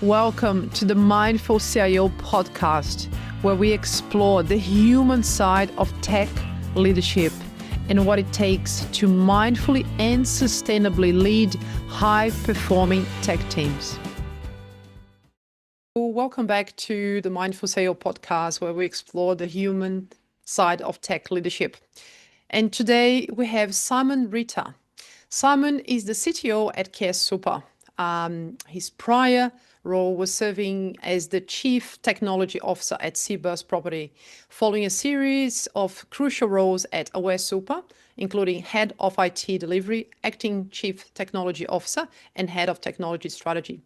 Welcome to the Mindful CIO Podcast, where we explore the human side of tech leadership and what it takes to mindfully and sustainably lead high-performing tech teams. Welcome back to the Mindful CIO Podcast, where we explore the human side of tech leadership. And today we have Simon Reiter. Simon is the CTO at CareSuper. His prior role was serving as the Chief Technology Officer at Seabus Property, following a series of crucial roles at Aware Super, including Head of IT Delivery, Acting Chief Technology Officer, and Head of Technology Strategy.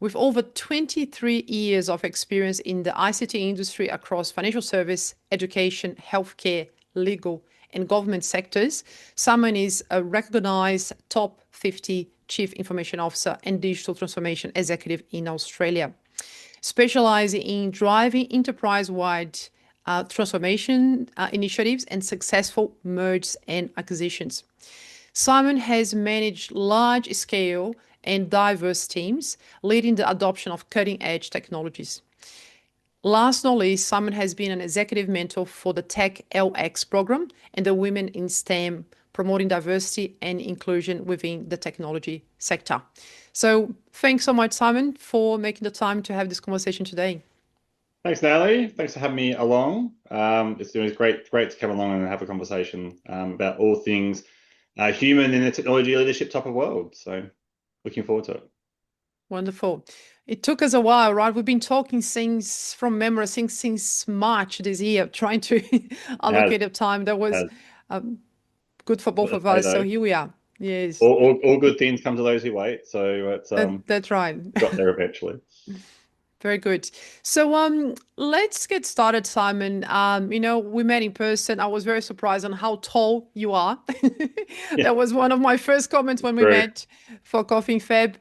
With over 23 years of experience in the ICT industry across financial service, education, healthcare, legal, and government sectors, Simon is a recognized top 50 Chief Information Officer and Digital Transformation Executive in Australia, specializing in driving enterprise-wide transformation initiatives and successful mergers and acquisitions. Simon has managed large-scale and diverse teams, leading the adoption of cutting-edge technologies. Last but not least, Simon has been an executive mentor for the Tech LX program and the Women in STEM, promoting diversity and inclusion within the technology sector. So thanks so much, Simon, for making the time to have this conversation today. Thanks, Nathalie. Thanks for having me along. It's great to come along and have a conversation about all things human in the technology leadership type of world. So looking forward to it. Wonderful. It took us a while, right? We've been talking since March this year, trying to allocate the time. That was good for both of us. So here we are. Yes. All good things come to those who wait. So it's that's right. Got there eventually. Very good. So let's get started, Simon. We met in person. I was very surprised on how tall you are. That was one of my first comments when we met for Coffee in Feb.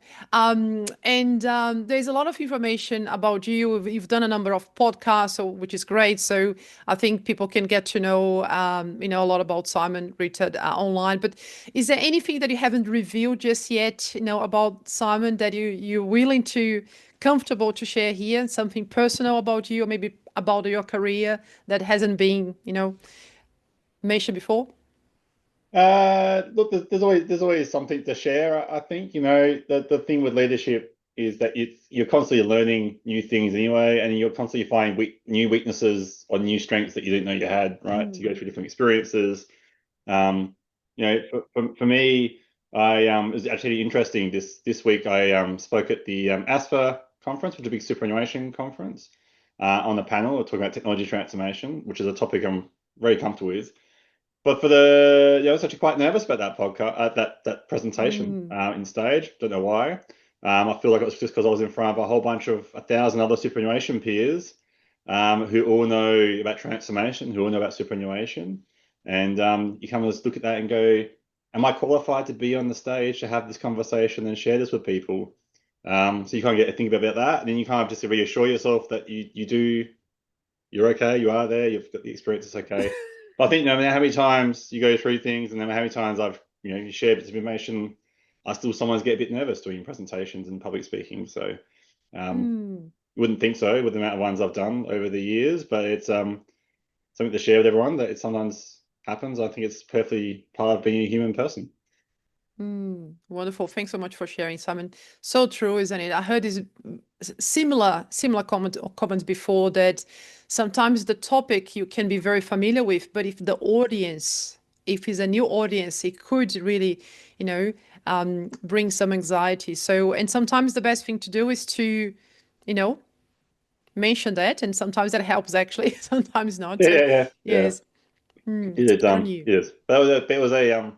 There's a lot of information about you. You've done a number of podcasts, which is great. So I think people can get to know, a lot about Simon Reiter online. But is there anything that you haven't revealed just yet, about Simon that you're willing to comfortable to share here, something personal about you or maybe about your career that hasn't been, mentioned before? Look, there's always something to share. I think, the thing with leadership is that you're constantly learning new things anyway, and you're constantly finding new weaknesses or new strengths that you didn't know you had, right? To go through different experiences. For me, it was actually interesting. This week I spoke at the ASFA conference, which is a big superannuation conference, on a panel talking about technology transformation, which is a topic I'm very comfortable with. But I was actually quite nervous about that podcast, that presentation in stage. Don't know why. I feel like it was just because I was in front of a whole bunch of 1,000 other superannuation peers who all know about transformation, who all know about superannuation, and you kind of just look at that and go, am I qualified to be on the stage to have this conversation and share this with people? So you kind of get to think about that, and then you kind of just reassure yourself that you're okay, you are there, you've got the experience, it's okay. But I think no matter how many times you go through things, and no matter how many times I've shared bits of information, I still sometimes get a bit nervous doing presentations and public speaking. So wouldn't think so with the amount of ones I've done over the years, but it's something to share with everyone that it sometimes happens. I think it's perfectly part of being a human person. Wonderful. Thanks so much for sharing, Simon. So true, isn't it? I heard this similar comments before, that sometimes the topic you can be very familiar with, but if it's a new audience, it could really, bring some anxiety. So, and sometimes the best thing to do is to, mention that, and sometimes that helps actually, sometimes not. Yeah. Yes. Yes. That was a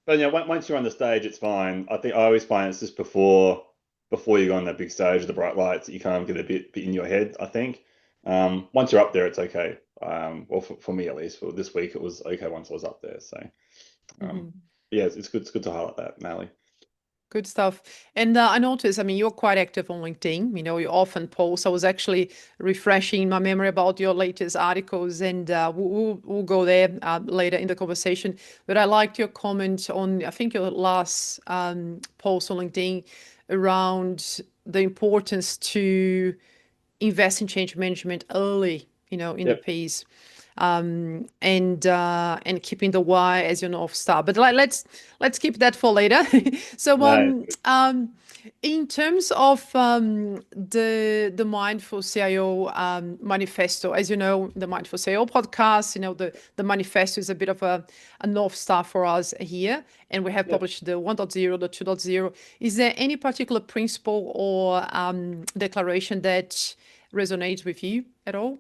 But once you're on the stage, it's fine. I always find it's just before you go on that big stage with the bright lights that you kind of get a bit in your head, I think. Once you're up there, it's okay. Well, for me at least, for this week, it was okay once I was up there. So, it's good to highlight that, Nathalie. Good stuff. And I noticed, you're quite active on LinkedIn. You often post. I was actually refreshing my memory about your latest articles, and we'll go there later in the conversation. But I liked your comment on, I think, your last post on LinkedIn around the importance to invest in change management early, in the Yep. piece, and keeping the why as your north star. But let's keep that for later. So No. in terms of the Mindful CIO manifesto, as you know, the Mindful CIO podcast, the manifesto is a bit of a north star for us here, and we have Yep. published the 1.0, the 2.0. Is there any particular principle or declaration that resonates with you at all?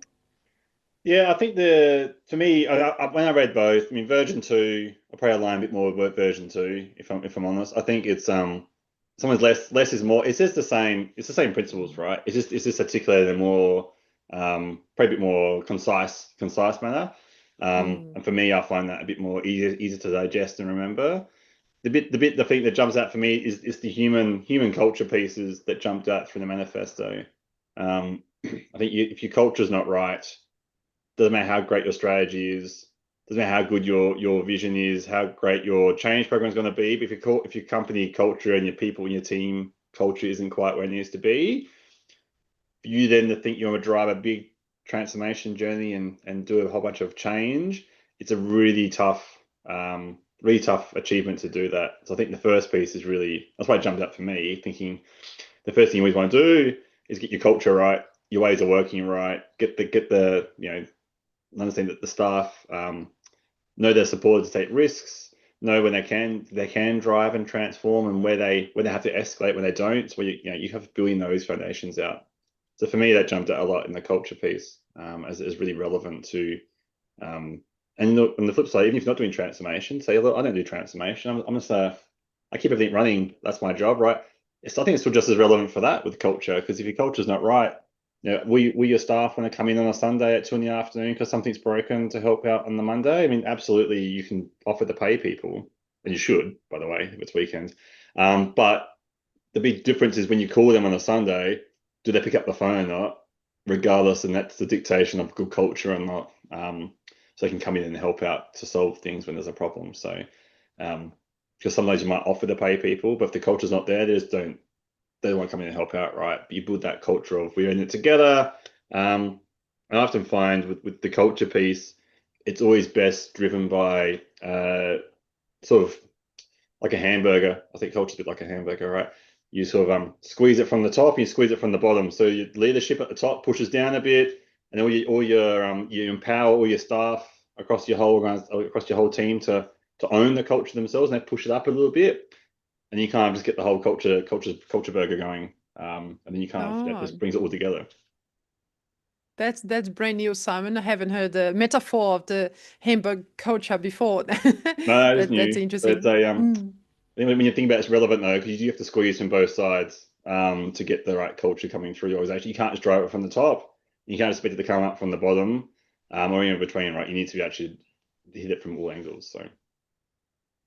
Yeah, I think for me, when I read both, I mean, version two, I'll probably align a bit more with version two, if I'm honest. I think it's sometimes less is more. It's the same principles, right? It's just articulated in a more probably a bit more concise manner. And for me, I find that a bit more easier to digest and remember. The thing that jumps out for me is the human culture pieces that jumped out from the manifesto. I think if your culture is not right, doesn't matter how great your strategy is, doesn't matter how good your vision is, how great your change program is going to be. But if your company culture and your people and your team culture isn't quite where it needs to be, for you then to think you're going to drive a big transformation journey and do a whole bunch of change, it's a really tough achievement to do that. So I think the first piece is that's why it jumped up for me, thinking the first thing you always want to do is get your culture right, your ways of working right, get the understand that the staff know they're supported to take risks, know when they can drive and transform, and when they have to escalate when they don't. So you have building those foundations out. So for me, that jumped out a lot in the culture piece as really relevant to. And on the flip side, even if you're not doing transformation, say, look, I don't do transformation. I'm just I keep everything running. That's my job, right? I think it's still just as relevant for that with culture, because if your culture's not right, will your staff want to come in on a Sunday at 2 PM because something's broken to help out on the Monday? I mean, absolutely, you can offer to pay people, and you should, by the way, if it's weekends. But the big difference is when you call them on a Sunday, do they pick up the phone or not? Regardless, and that's the dictation of good culture or not. So they can come in and help out to solve things when there's a problem. So, because sometimes you might offer to pay people, but if the culture's not there, they don't want to come in and help out, right? But you build that culture of we're in it together. I often find with the culture piece, it's always best driven by sort of like a hamburger. I think culture's a bit like a hamburger, right? You sort of squeeze it from the top, and you squeeze it from the bottom. So your leadership at the top pushes down a bit, and then you empower all your staff across your whole team to own the culture themselves, and they push it up a little bit, and you kind of just get the whole culture burger going, and then you kind of just brings it all together. That's brand new, Simon. I haven't heard the metaphor of the hamburger culture before. No, it's That's new, but interesting. it's when you think about it's relevant though, because you have to squeeze from both sides to get the right culture coming through the organization. You can't just drive it from the top. You can't expect it to come up from the bottom, or in between, right? You need to actually hit it from all angles. So.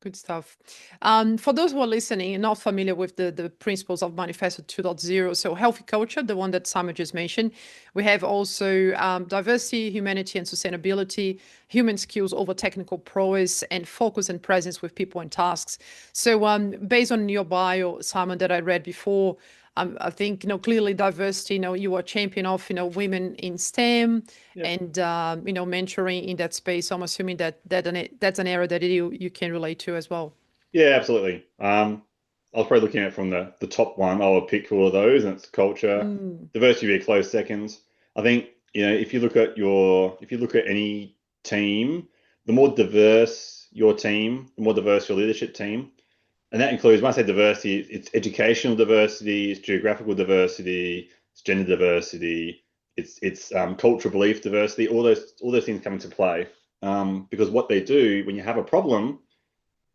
Good stuff. For those who are listening and not familiar with the principles of Manifesto 2.0, so healthy culture, the one that Simon just mentioned, we have also diversity, humanity, and sustainability, human skills over technical prowess, and focus and presence with people and tasks. So based on your bio, Simon, that I read before, I think, clearly diversity, you are a champion of, women in STEM, Yep. and, mentoring in that space. So I'm assuming that's an area that you can relate to as well. Yeah, absolutely. I was probably looking at it from the top one. I would pick all of those, and it's culture. Diversity would be a close second. I think, if you look at any team, the more diverse your team, the more diverse your leadership team. And that includes, when I say diversity, it's educational diversity, it's geographical diversity, it's gender diversity, it's cultural belief diversity. All those things come into play, because what they do when you have a problem,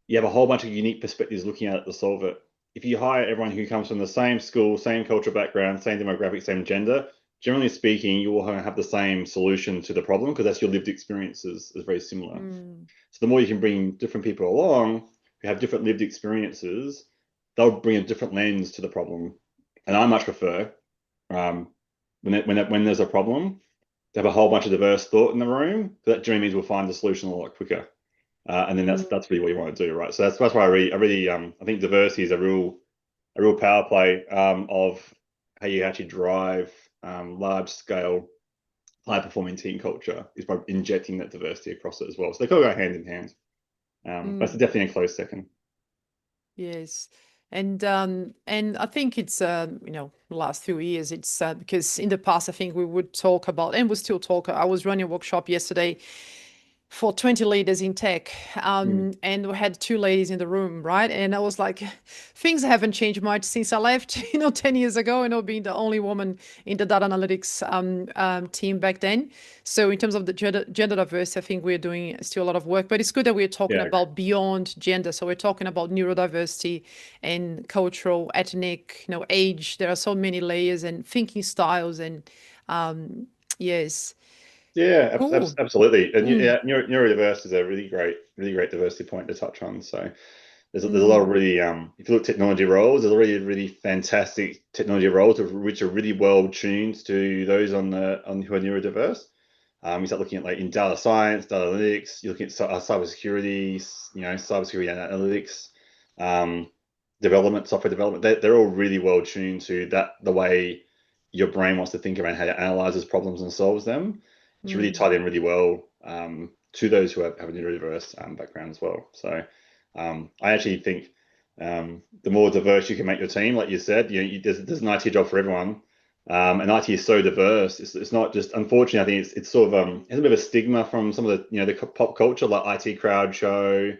you have a whole bunch of unique perspectives looking at it to solve it. If you hire everyone who comes from the same school, same cultural background, same demographic, same gender, generally speaking, you will have the same solution to the problem, because that's your lived experiences is very similar. So the more you can bring different people along who have different lived experiences, they'll bring a different lens to the problem. And I much prefer when there's a problem to have a whole bunch of diverse thought in the room. That generally means we'll find the solution a lot quicker. And then that's really what you want to do, right? So that's why I think diversity is a real a real power play of how you actually drive large scale high performing team culture is by injecting that diversity across it as well. So they kind of go hand in hand. That's Mm. definitely a close second. Yes. And I think it's the last few years it's because in the past I think we would talk about, and we still talk. I was running a workshop yesterday for 20 leaders in tech. Mm. And we had two ladies in the room, right? And I was like, things haven't changed much since I left, 10 years ago, being the only woman in the data analytics team back then. So in terms of the gender diversity, I think we're doing still a lot of work, but it's good that we're talking Yeah. about beyond gender. So we're talking about neurodiversity and cultural, ethnic, age. There are so many layers and thinking styles and yes. Yeah, Cool. absolutely. And Mm, yeah, neurodiverse is a really great diversity point to touch on. So there's a lot of mm, really if you look at technology roles, there's already really fantastic technology roles which are really well tuned to those on who are neurodiverse. You start looking at like in data science, data analytics. You're looking at cybersecurity, cybersecurity and analytics, um, development, software development. They're all really well tuned to that the way your brain wants to think around how it analyzes problems and solves them. It's really mm. tied in really well to those who have a neurodiverse background as well. So I actually think the more diverse you can make your team, like you said, there's an IT job for everyone. And IT is so diverse. It's not just, unfortunately, I think it's sort of has a bit of a stigma from some of the pop culture, like IT crowd show.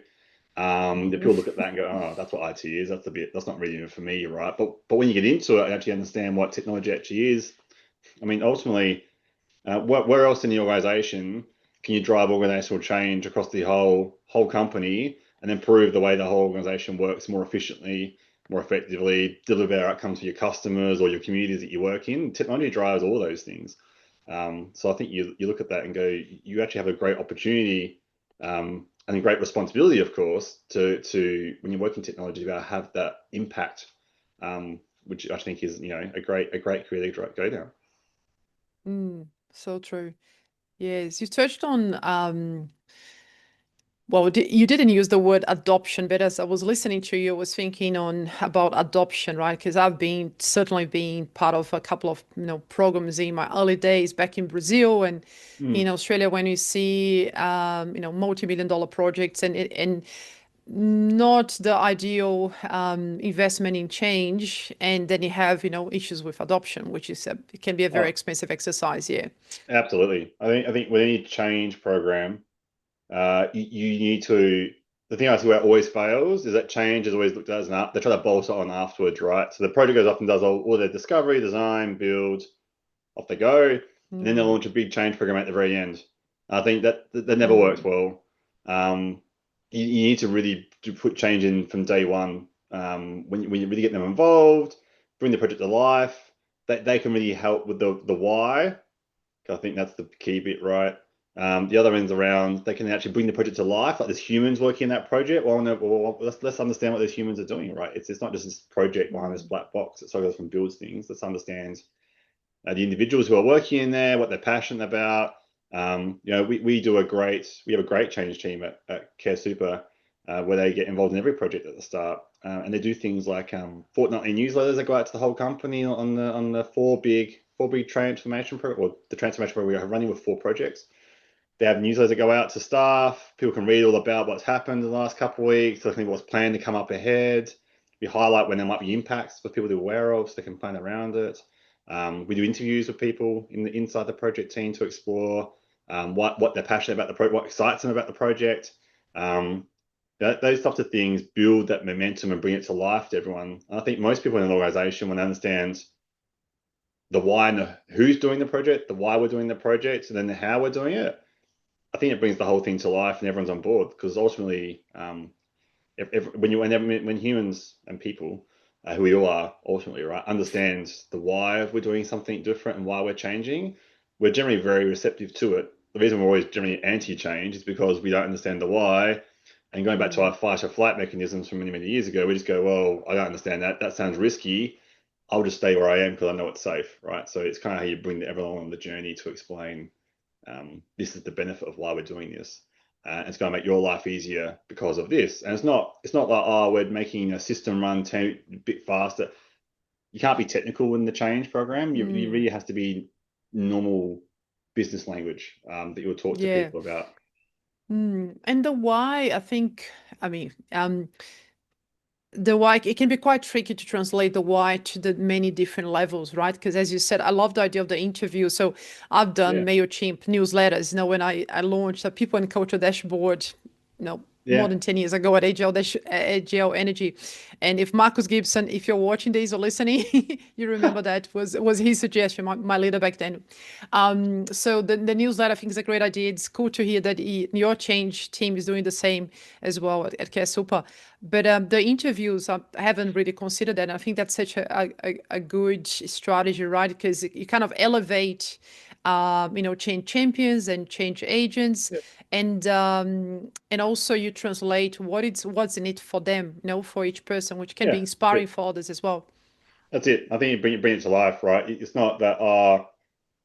The Mm. people look at that and go, "Oh, that's what IT is. That's not really for me, right?" But when you get into it and actually understand what technology actually is, I mean, ultimately, where else in the organization can you drive organizational change across the whole company and improve the way the whole organization works more efficiently, more effectively, deliver better outcomes for your customers or your communities that you work in? Technology drives all those things. So I think you look at that and go, you actually have a great opportunity and a great responsibility, of course, to when you're working technology, to have that impact, which I think is a great career to go down. So true. Yes, you touched on well, you didn't use the word adoption, but as I was listening to you, I was thinking on about adoption, right? Because I've been certainly being part of a couple of programs in my early days back in Brazil and in Mm. Australia when you see multi-million-dollar projects and not the ideal investment in change, and then you have issues with adoption, which is it can be a very Oh, expensive exercise. Yeah. absolutely. I think with any change program, you need to. The thing I see where it always fails is that change is always looked at as an they try to bolt it on afterwards, right? So the project goes off and does all their discovery, design, build, off they go, and then they Mm, launch a big change program at the very end. I think that never works mm, well. Um, you need to really put change in from day one. When you really get them involved, bring the project to life, they can really help with the why. I think that's the key bit, right? The other end's around they can actually bring the project to life. Like there's humans working in that project. Well, no, well, let's understand what those humans are doing, right? It's not just this project behind this mm, black box. It's goes from builds things. Let's understand the individuals who are working in there, what they're passionate about. We have a great change team at CareSuper where they get involved in every project at the start, and they do things like fortnightly newsletters that go out to the whole company on the four big transformation program, or the transformation program we are running with 4 projects. They have newsletters that go out to staff. People can read all about what's happened in the last couple of weeks, looking at what's planned to come up ahead. We highlight when there might be impacts for people to be aware of so they can plan around it. We do interviews with people inside the project team to explore what they're passionate about the project, what excites them about the project. Um, those types of things build that momentum and bring it to life to everyone. And I think most people in an organization, when they understand the why and who's doing the project, the why we're doing the project, and then the how we're doing it, I think it brings the whole thing to life and everyone's on board because ultimately, when humans and people, who we all are ultimately, right, understand the why we're doing something different and why we're changing, we're generally very receptive to it. The reason we're always generally anti-change is because we don't understand the why. And going back to our mm. fight or flight mechanisms from many, many years ago, we just go, well, I don't understand that. That sounds risky. I'll just stay where I am because I know it's safe, right? So it's kind of how you bring everyone on the journey to explain this is the benefit of why we're doing this. it's going to make your life easier because of this. And it's not like, oh, we're making a system run a bit faster. You can't be technical in the change program. You really has to be normal business language that you'll talk to Yeah. people about. And the why, I think, I mean, the why, it can be quite tricky to translate the why to the many different levels, right? Because as you said, I love the idea of the interview. So I've done Yeah, MailChimp newsletters, when I launched a people and culture dashboard, more yeah, than 10 years ago at AGL Energy. And if Marcus Gibson, if you're watching this or listening, you remember that was his suggestion, my leader back then. So the newsletter, I think, is a great idea. It's cool to hear that your change team is doing the same as well at CareSuper. But the interviews, I haven't really considered that. And I think that's such a good strategy, right? Because you kind of elevate, change champions and change agents, yeah, and also you translate what's in it for them, for each person, which can be yeah. That's inspiring it. for others as well. That's it. I think you bring it to life, right? It's not that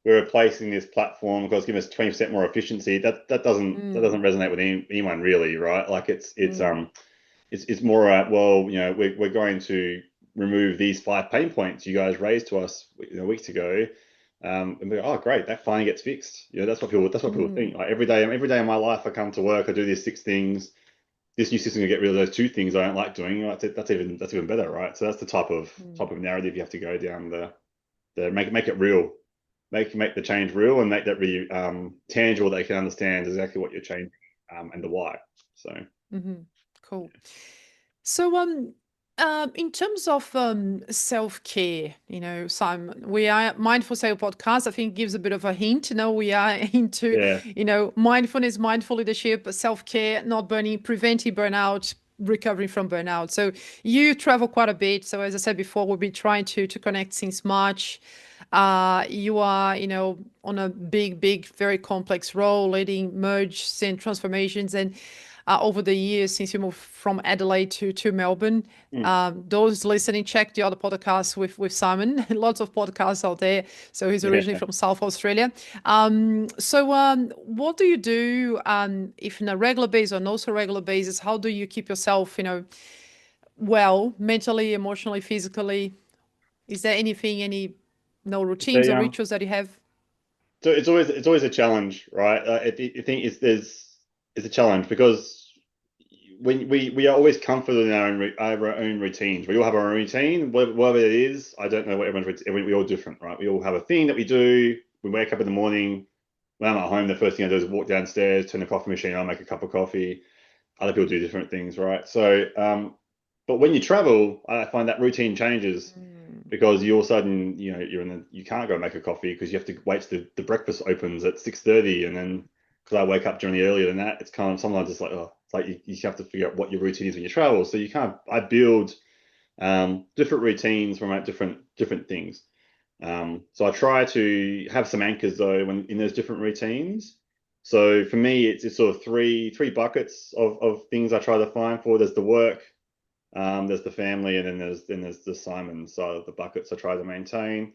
we're replacing this platform because it's giving us 20% more efficiency. That doesn't resonate with anyone really, right? Like it's more well, we're going to remove these 5 pain points you guys raised to us, weeks ago. And we're, oh great, that finally gets fixed. That's what people think. Like every day in my life I come to work, I do these 6 things. This new system will get rid of those 2 things I don't like doing. That's even better, right? So that's the type of narrative you have to go down, the make it real, make the change real, and make that really tangible, that they can understand exactly what you're changing, and the why. So Cool. So, in terms of self-care, Simon, we are Mindful CIO Podcast. I think gives a bit of a hint. We are into, yeah, mindfulness, mindful leadership, self-care, not burning, preventing burnout, recovering from burnout. So you travel quite a bit. So as I said before, we'll be trying to connect since March. You are, on a big, very complex role, leading merges and transformations, and over the years since you moved from Adelaide to Melbourne. mm, Those listening, check the other podcasts with Simon. Lots of podcasts out there. So he's originally yeah. from South Australia. So what do you do, if on a regular basis or not so regular basis? How do you keep yourself, well, mentally, emotionally, physically? Is there any no routines They or rituals that you have? So it's always a challenge, right? I think it's a challenge because when we are always comfortable in our own routines. We all have our own routine, whatever it is. I don't know what we all different, right? We all have a thing that we do. We wake up in the morning. When I'm at home, the first thing I do is walk downstairs, turn the coffee machine on, make a cup of coffee. Other people do different things, right? So, but when you travel, I find that routine changes because you all of a sudden, you can't go make a coffee because you have to wait till the breakfast opens at 6:30, and then because I wake up generally earlier than that, it's kind of sometimes it's like, oh, it's like you have to figure out what your routine is when you travel. So I build different routines from different things. So I try to have some anchors though when in those different routines. So for me, it's sort of three buckets of things I try to find for. There's the work, there's the family, and then there's the Simon side of the buckets I try to maintain.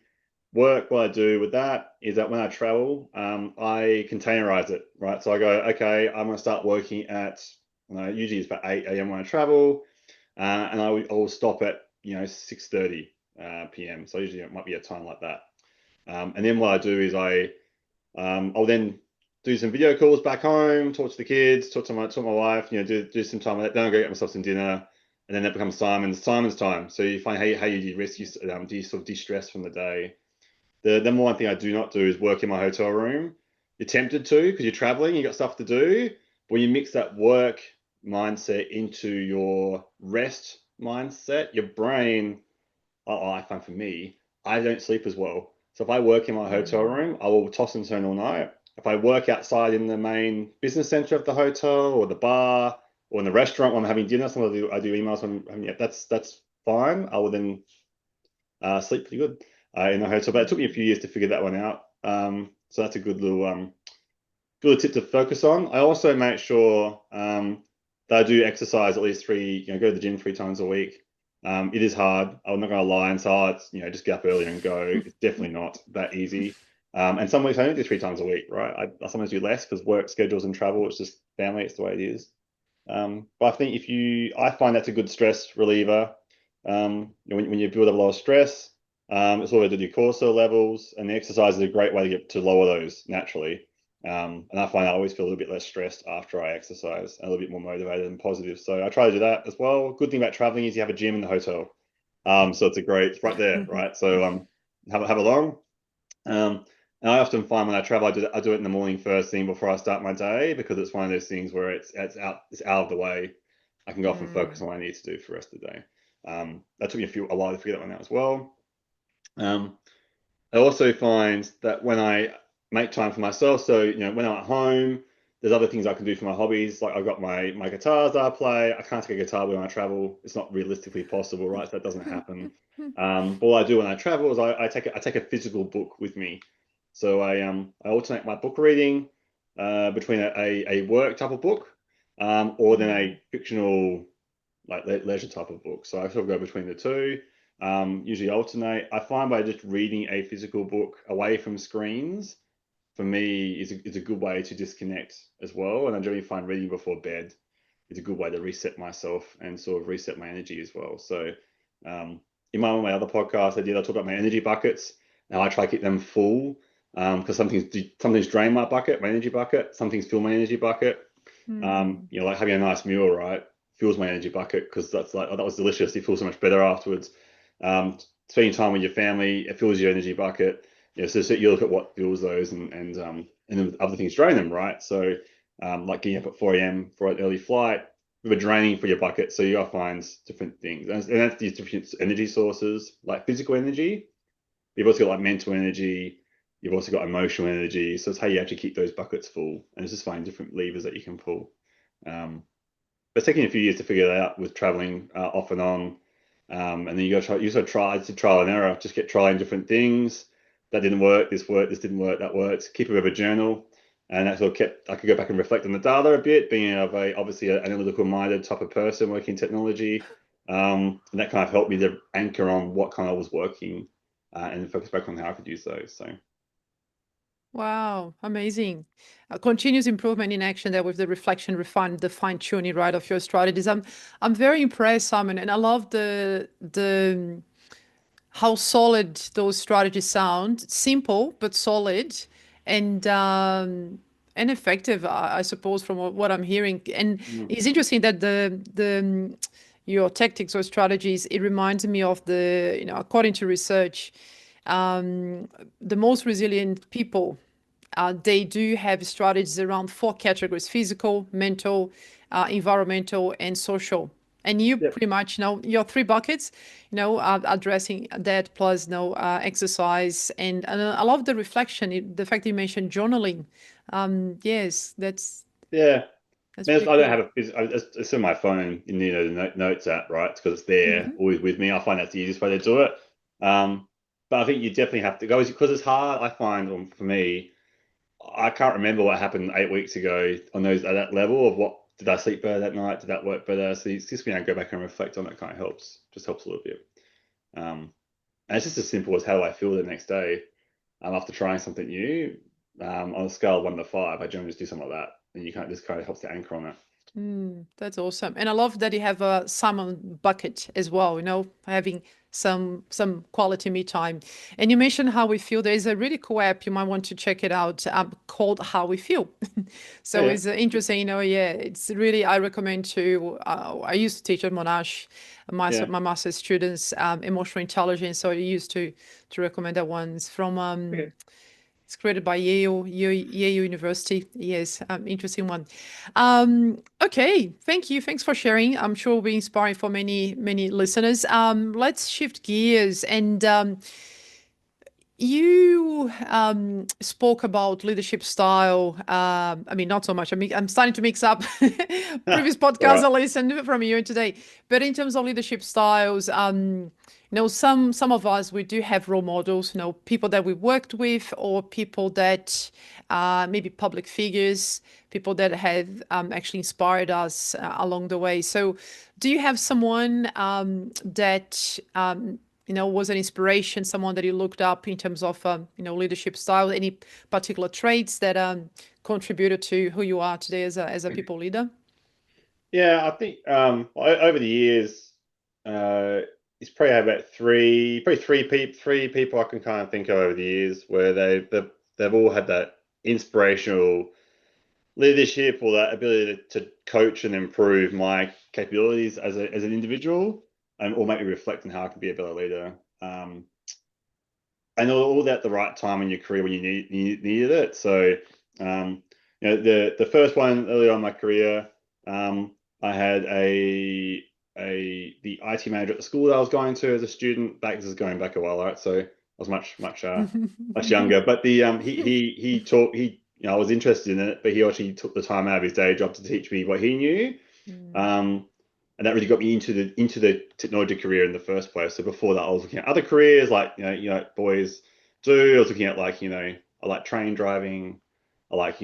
Work, what I do with that is that when I travel, I containerize it, right? So I go, okay, I'm going to start working at, usually it's about 8 a.m. when I travel, and I will stop at 6:30 p.m. So usually it might be a time like that. And then what I do is I'll then do some video calls back home, talk to the kids, talk to my wife, do some time. Then I'll go get myself some dinner, and then that becomes Simon's time. So you find how you de-risk, do you sort of de-stress from the day. The number one thing I do not do is work in my hotel room. You're tempted to because you're traveling, you got stuff to do. But when you mix that work mindset into your rest mindset, your brain, I find for me, I don't sleep as well. So if I work in my hotel room, I will toss and turn all night. If I work outside in the main business center of the hotel or the bar or in the restaurant when I'm having dinner, sometimes I do emails when that's fine. I will then sleep pretty good in the hotel. But it took me a few years to figure that one out. So that's a good tip to focus on. I also make sure that I do exercise at least go to the gym 3 times a week. It is hard. I'm not going to lie and say, it's, just get up early and go. It's definitely not that easy. And some weeks I don't do 3 times a week, right? I sometimes do less because work schedules and travel, it's just family, it's the way it is. But I think I find that's a good stress reliever. When you build up a lot of stress, it's always to do cortisol levels, and the exercise is a great way to lower those naturally. And I find I always feel a little bit less stressed after I exercise, and a little bit more motivated and positive. So I try to do that as well. Good thing about traveling is you have a gym in the hotel. So it's right there, right? So have along. And I often find when I travel, I do it in the morning first thing before I start my day, because it's one of those things where it's out of the way. I can go off and focus on what I need to do for the rest of the day. That took me a while to figure that one out as well. I also find that when I make time for myself, so when I'm at home, there's other things I can do for my hobbies. Like I've got my guitars that I play. I can't take a guitar when I travel. It's not realistically possible, right? So that doesn't happen. But what I do when I travel is I take a physical book with me. So I alternate my book reading between a work type of book or then a fictional like leisure type of book. So I sort of go between the two. Usually alternate. I find by just reading a physical book away from screens, for me, is a good way to disconnect as well. And I generally find reading before bed is a good way to reset myself and sort of reset my energy as well. So in one of my other podcasts I talk about my energy buckets. Now I try to keep them full because some things drain my bucket, my energy bucket. Some things fill my energy bucket. Like having a nice meal, right, fills my energy bucket because that's like, oh, that was delicious. You feel so much better afterwards. Spending time with your family, it fills your energy bucket. So you look at what fills those, and then other things drain them, right? So like getting up at 4 a.m. for an early flight, we're draining for your bucket. So you gotta find different things, and that's these different energy sources, like physical energy. You've also got like mental energy. You've also got emotional energy. So it's how you actually keep those buckets full, and it's just finding different levers that you can pull. But it's taking a few years to figure that out with traveling off and on. And then you got to try. It's a trial and error. Just get trying different things. That didn't work. This worked. This didn't work. That worked. Keep a bit of a journal, and that sort of I could go back and reflect on the data a bit. Being obviously an analytical minded type of person working in technology, and that kind of helped me to anchor on what kind of was working, and focus back on how I could use those. So. Wow, amazing. Continuous improvement in action there with the reflection, the fine tuning, right, of your strategies. I'm very impressed, Simon, and I love the how solid those strategies sound. Simple but solid, and effective, I suppose, from what I'm hearing. And it's interesting that the your tactics or strategies, it reminds me of according to research, the most resilient people, they do have strategies around 4 categories: physical, mental, environmental, and social. And you pretty much know your 3 buckets, addressing that, plus exercise. And I love the reflection, the fact that you mentioned journaling. Yes, that's pretty I don't cool. have it's in my phone in the notes app, right? Because it's there always with me. I find that's the easiest way to do it. But I think you definitely have to go because it's hard. I find for me, I can't remember what happened 8 weeks ago on at that level of what did I sleep better that night? Did that work better? So it's just being able to go back and reflect on it kind of helps. Just helps a little bit. And it's just as simple as how do I feel the next day after trying something new. On a scale of 1 to 5, I generally just do something like that, and this kind of helps to anchor on it. That's awesome. And I love that you have a Simon bucket as well, having some quality me time. And you mentioned How We Feel. There is a really cool app, you might want to check it out, called How We Feel. So it's interesting, it's really, I recommend to, I used to teach at Monash, my master's students, emotional intelligence. So I used to recommend that one. It's from, it's created by Yale University. Yes, interesting one. Okay, thank you. Thanks for sharing. I'm sure it'll be inspiring for many listeners. Let's shift gears. And you spoke about leadership style. I mean, not so much. I mean, I'm starting to mix up previous podcasts I listened from you today. But in terms of leadership styles, some of us, we do have role models, people that we worked with, or people that maybe public figures, people that have actually inspired us along the way. So do you have someone that was an inspiration, someone that you looked up in terms of, leadership style, any particular traits that contributed to who you are today as a people leader? Yeah, I think over the years, it's probably had about three people I can kind of think of over the years where they've all had that inspirational leadership or that ability to coach and improve my capabilities as an individual, and or make me reflect on how I can be a better leader. And all that at the right time in your career when you needed it. So, the first one early on in my career, I had the IT manager at the school that I was going to as a student. This is going back a while, right? So I was much younger. But he taught I was interested in it, but he actually took the time out of his day job to teach me what he knew. Um, and that really got me into the technology career in the first place. So before that, I was looking at other careers like boys do. I was looking at I like train driving. I like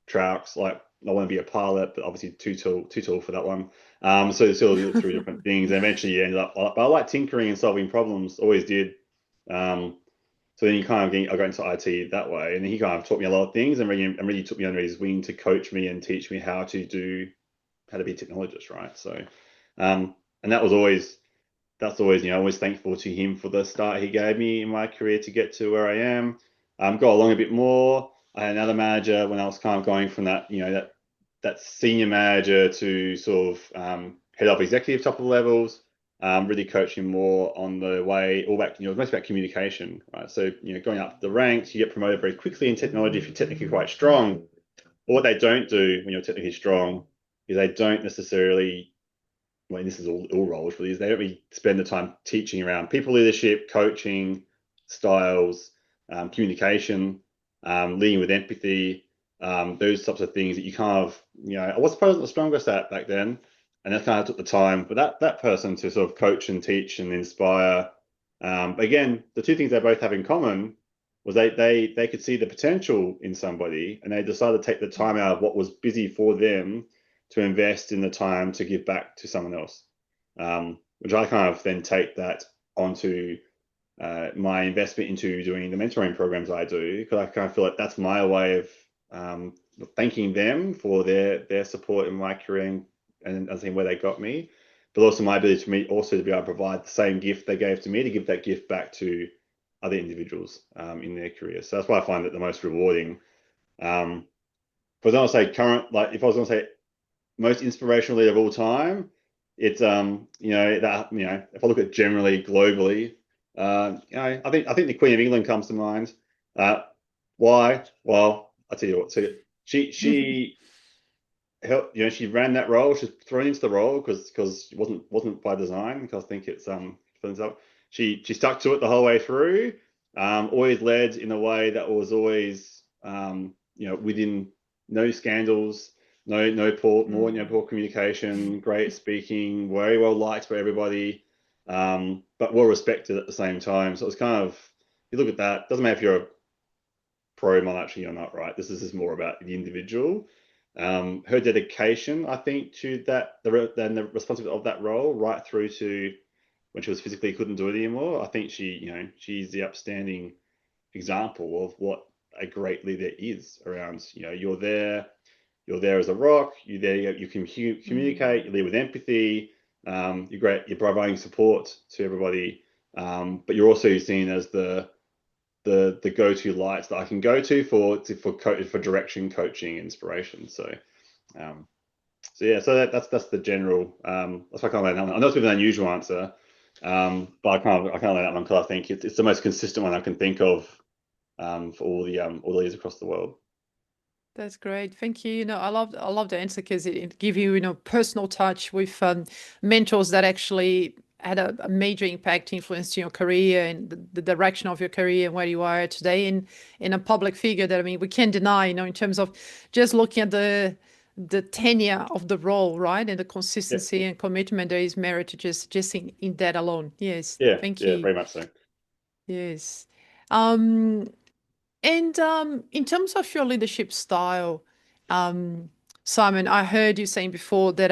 trucks. Like I want to be a pilot, but obviously too tall for that one. So still looked through different things, and eventually you ended up. But I like tinkering and solving problems. Always did. So then I got into IT that way, and he kind of taught me a lot of things, and really took me under his wing to coach me and teach me how to be a technologist, right? So, and that's always always thankful to him for the start he gave me in my career to get to where I am. Got along a bit more. I had another manager when I was kind of going from that senior manager to sort of head up executive top of the levels. Really coaching more on the way, all back, it's mostly about communication, right? So, going up the ranks, you get promoted very quickly in technology if you're technically quite strong. But what they don't do when you're technically strong is they don't necessarily, well, this is all roles really, is they don't really spend the time teaching around people leadership, coaching, styles, communication, leading with empathy, those types of things that you kind of, I was probably the strongest at back then. And that kind of took the time for that person to sort of coach and teach and inspire. But again, the two things they both have in common was they could see the potential in somebody, and they decided to take the time out of what was busy for them to invest in the time to give back to someone else, which I kind of then take that onto my investment into doing the mentoring programs I do, because I kind of feel like that's my way of thanking them for their support in my career and seeing where they got me, but also my ability to me also to be able to provide the same gift they gave to me, to give that gift back to other individuals in their career. So that's why I find it the most rewarding. If I was going to say if I was going to say most inspirational leader of all time, it's if I look at generally globally, I think the Queen of England comes to mind. Why? Well, I'll tell you what. So she helped, she ran that role. She's thrown into the role because it wasn't by design. Because I think it's she stuck to it the whole way through. Always led in a way that was always within no scandals, poor communication, great speaking, very well liked by everybody, but well respected at the same time. So it was kind of, you look at that, doesn't matter if you're a pro monarchy or not, right? This is just more about the individual. Her dedication, I think, to the responsibility of that role, right through to when she was physically couldn't do it anymore. I think she's the upstanding example of what a great leader is around. You're there as a rock. You're there. You can communicate. You lead with empathy. You're great. You're providing support to everybody, but you're also seen as the go-to lights that I can go to for direction, coaching, inspiration. So, yeah. So that's the general. That's why I can't let that one. I know it's a bit of an unusual answer, but I can't let that one because I think it's the most consistent one I can think of for all the leaders across the world. That's great. Thank you. I love the answer because it give you, personal touch with mentors that actually had a major impact, influence in your career and the direction of your career and where you are today in a public figure that, we can't deny, in terms of just looking at the tenure of the role, right? And the consistency Yep. and commitment, there is merit to just in that alone. Yes. Yeah. Thank Yeah. you. Very much so. Yes. And in terms of your leadership style, Simon, I heard you saying before that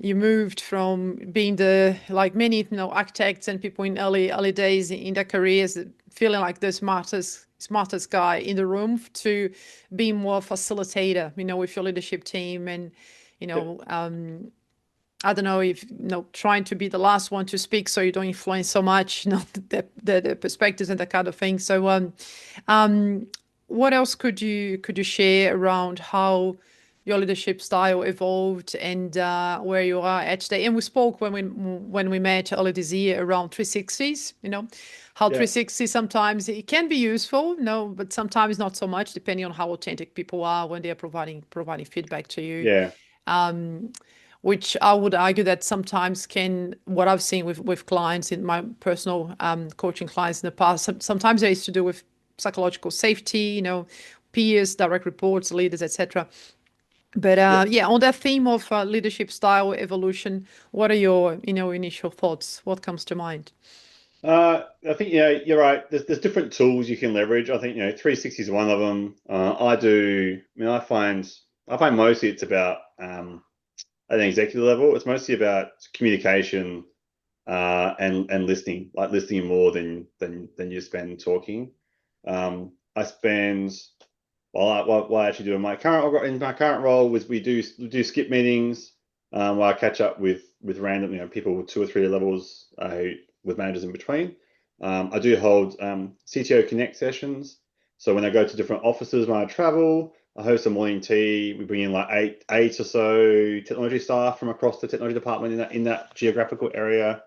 you moved from being the, like many, architects and people in early days in their careers, feeling like the smartest guy in the room, to being more facilitator, with your leadership team, and Yep. I don't know if trying to be the last one to speak so you don't influence so much, the perspectives and that kind of thing. So, what else could you share around how your leadership style evolved, and where you are at today? And we spoke when we met earlier this year around 360s. How Yeah. 360 sometimes it can be useful, but sometimes not so much, depending on how authentic people are when they are providing feedback to you. Yeah. Which I would argue that sometimes what I've seen with clients in my personal coaching clients in the past, sometimes it is to do with psychological safety, peers, direct reports, leaders, etc. But Yep. yeah, on that theme of leadership style evolution, what are your initial thoughts? What comes to mind? I think you're right. There's different tools you can leverage. I think 360 is one of them. I find mostly it's about at an executive level. It's mostly about communication and listening, like listening more than you spend talking. I spend what I actually do in my current role was we do skip meetings where I catch up with random people with 2 or 3 levels with managers in between. I do hold CTO Connect sessions. So when I go to different offices when I travel, I host a morning tea. We bring in like eight or so technology staff from across the technology department in that geographical area.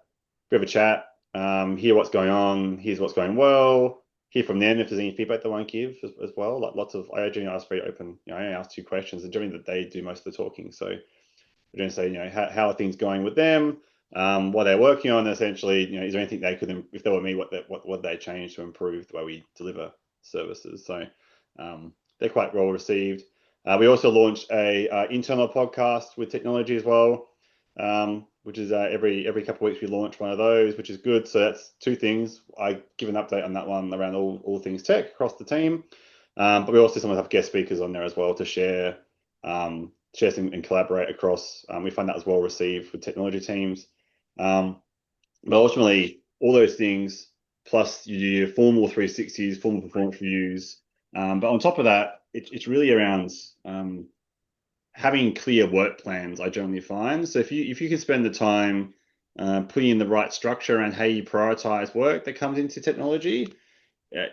We have a chat, hear what's going on, here's what's going well, hear from them if there's any feedback they want to give as well. Like lots of, I generally ask very open, I only ask 2 questions, and generally that they do most of the talking. So we're going to say, how are things going with them? What they're working on, essentially, is there anything they could, if they were me, what they change to improve the way we deliver services? So they're quite well received. We also launched a internal podcast with technology as well, which is every couple of weeks we launch one of those, which is good. So that's 2 things. I give an update on that one around all things tech across the team. But we also sometimes have guest speakers on there as well to share some and collaborate across. We find that was well received with technology teams. But ultimately, all those things, plus you do your formal 360s, formal performance reviews. But on top of that, it's really around having clear work plans, I generally find. So if you can spend the time putting in the right structure around how you prioritize work that comes into technology,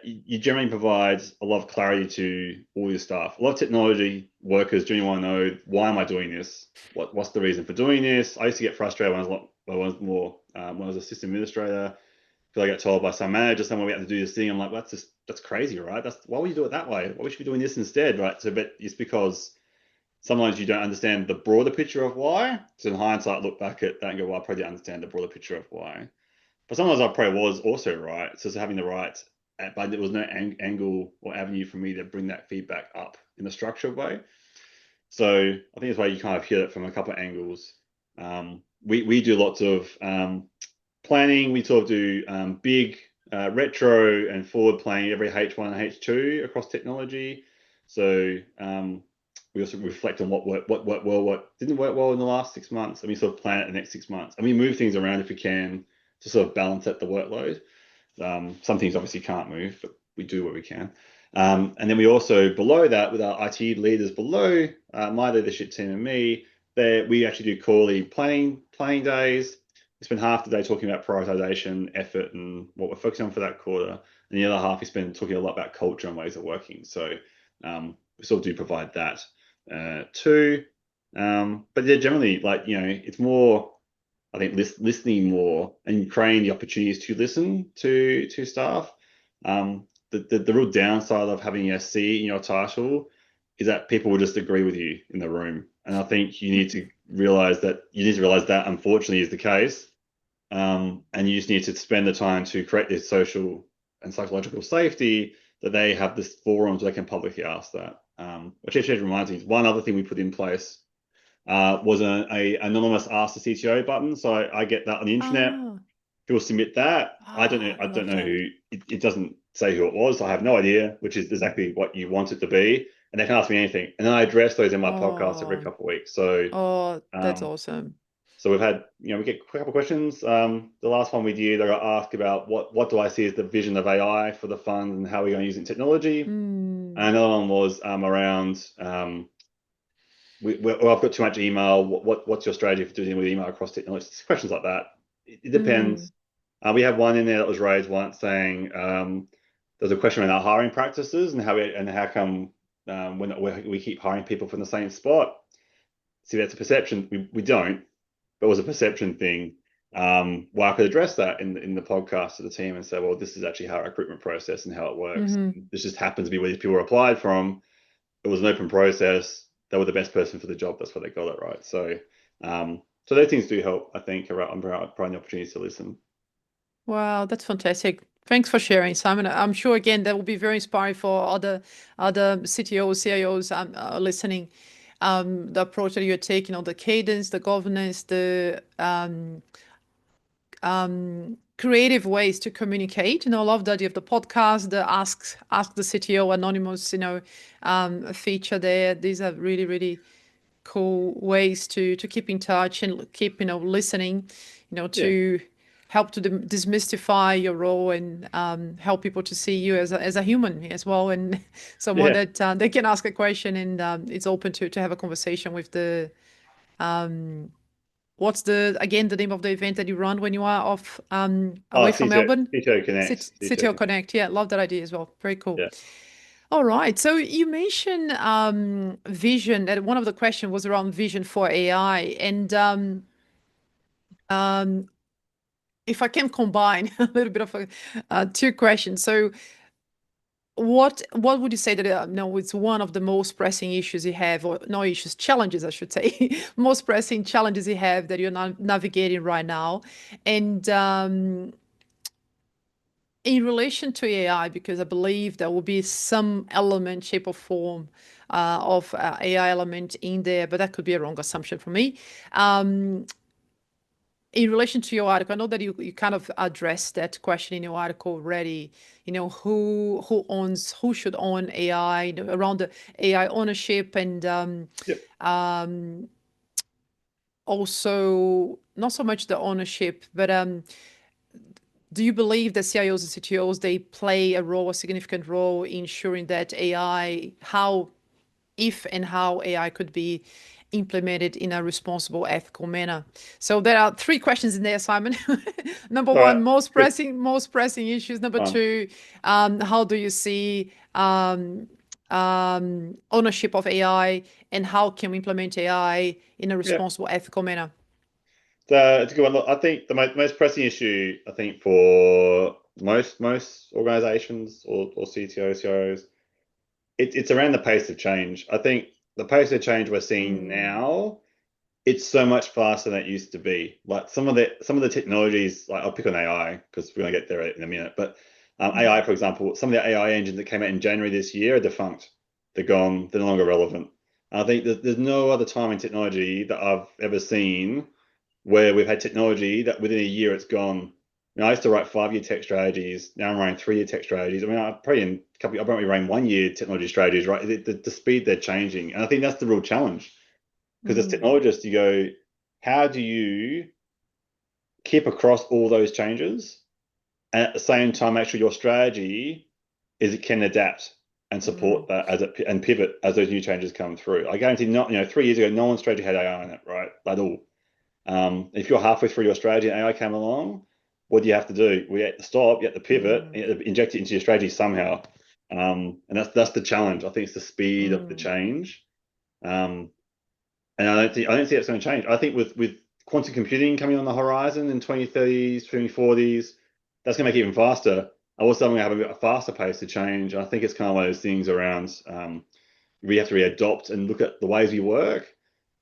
you generally provide a lot of clarity to all your staff. A lot of technology workers generally want to know, why am I doing this? What's the reason for doing this? I used to get frustrated when I was a system administrator. Because I got told by some manager somewhere we had to do this thing. I'm like, well, that's crazy, right? Why would you do it that way? Why would you be doing this instead, right? So, but it's because sometimes you don't understand the broader picture of why. So in hindsight, look back at that and go, well, I probably didn't understand the broader picture of why. But sometimes I probably was also right. So having the right, but there was no angle or avenue for me to bring that feedback up in a structured way. So I think that's why you kind of hear it from a couple of angles. We do lots of planning. We sort of do big retro and forward planning every H1 and H2 across technology. So we also reflect on what worked well, what didn't work well in the last 6 months, and we sort of plan it the next 6 months. And we move things around if we can to sort of balance out the workload. Some things obviously can't move, but we do what we can. And then we also, below that, with our IT leaders below my leadership team and me, we actually do quarterly planning planning days. We spend half the day talking about prioritization, effort, and what we're focusing on for that quarter, and the other half we spend talking a lot about culture and ways of working. So we sort of do provide that too. But yeah, generally, it's more, I think, listening more and creating the opportunities to listen to staff. The real downside of having a C in your title is that people will just agree with you in the room, and I think you need to realize that unfortunately is the case, and you just need to spend the time to create this social and psychological safety that they have this forum so they can publicly ask that. Which actually reminds me, one other thing we put in place was a anonymous Ask the CTO button. So I get that on the internet. Ah, People submit that. I don't know. I I don't love know that. who. It doesn't say who it was. I have no idea, which is exactly what you want it to be. And they can ask me anything, and then I address those in my podcast every Oh, couple of weeks. So oh, that's um, awesome. So we've had, we get a couple of questions. The last one we did, I got asked about what do I see as the vision of AI for the fund and how we're going to use it in technology. And another one was around I've got too much email. What's your strategy for dealing with email across technology? Questions like that. It depends. We had one in there that was raised once saying there's a question around our hiring practices and how come we keep hiring people from the same spot. See, that's a perception. We don't. But it was a perception thing. Well, I could address that in the podcast to the team and say, well, this is actually our recruitment process and how it works. This just happens to be where these people were applied from. It was an open process. They were the best person for the job. That's why they got it, right? So, so those things do help, I think, around providing the opportunities to listen. Wow, that's fantastic. Thanks for sharing, Simon. I'm sure, again, that will be very inspiring for other CTOs, CIOs listening. The approach that you're taking, the cadence, the governance, the creative ways to communicate. I love the idea of the podcast, the ask the CTO anonymous, feature there. These are really, really cool ways to keep in touch and keep, listening, to help to demystify your role and help people to see you as a human as well, and someone that they can ask a question and it's open to have a conversation with the what's the name of the event that you run when you are off away from Melbourne? CTO Connect. CTO Connect. Yeah, love that idea as well. Very cool. Yeah. All right. So you mentioned vision. And one of the questions was around vision for AI. And if I can combine a little bit of two questions. So what would you say that no, it's one of the most pressing issues you have, or no issues, challenges, I should say, most pressing challenges you have that you're navigating right now, and in relation to AI, because I believe there will be some element, shape, or form of AI element in there, but that could be a wrong assumption for me. In relation to your article, I know that you kind of addressed that question in your article already. Who should own AI, around the AI ownership, and also not so much the ownership, but do you believe that CIOs and CTOs, they play a significant role in ensuring that AI, if and how AI could be implemented in a responsible, ethical manner? So there are three questions in there, Simon. Number one, most pressing issues. Number two, how do you see ownership of AI, and how can we implement AI in a responsible, ethical manner? It's a good one. Look, I think the most pressing issue, I think, for most organizations or CTOs, CIOs, it's around the pace of change. I think the pace of change we're seeing now, it's so much faster than it used to be. Like some of the technologies, like I'll pick on AI because we're gonna get there in a minute. But AI, for example, some of the AI engines that came out in January this year are defunct. They're gone. They're no longer relevant. And I think there's no other time in technology that I've ever seen where we've had technology that within a year it's gone. I used to write 5-year tech strategies. Now I'm writing 3-year tech strategies. I mean, I'm probably writing 1-year technology strategies, right? The speed they're changing. And I think that's the real challenge. Because as technologists, you go, how do you keep across all those changes and at the same time make sure your strategy is it can adapt and support that and pivot as those new changes come through? I guarantee 3 years ago, no one's strategy had AI in it, right? At all. If you're halfway through your strategy and AI came along, what do you have to do? We have to stop, you have to pivot, and you have to inject it into your strategy somehow. And that's the challenge. I think it's the speed of the change. And I don't see that's going to change. I think with quantum computing coming on the horizon in 2030s, 2040s, that's going to make it even faster. Also, I'm going to have a bit of a faster pace to change. I think it's kind of one of those things around we have to readopt and look at the ways we work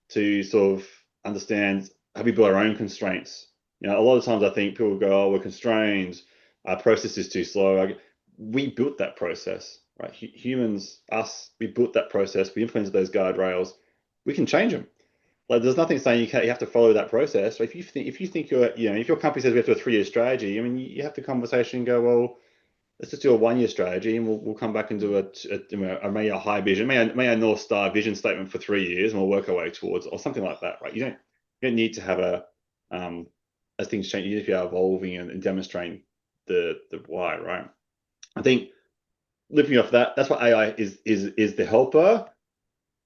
to sort of understand how we build our own constraints. A lot of times I think people go, oh, we're constrained. Our process is too slow. We built that process, right? Humans, us, we built that process. We implemented those guardrails. We can change them. Like, there's nothing saying you have to follow that process. So if you think if your company says we have to do a 3-year strategy, I mean, you have the conversation and go, well, let's just do a 1-year strategy, and we'll come back and do maybe a high vision, maybe a North Star vision statement for 3 years, and we'll work our way towards, or something like that, right? You don't need to have as things change, you need to be evolving and demonstrating the why, right? I think looking off that, that's what AI is the helper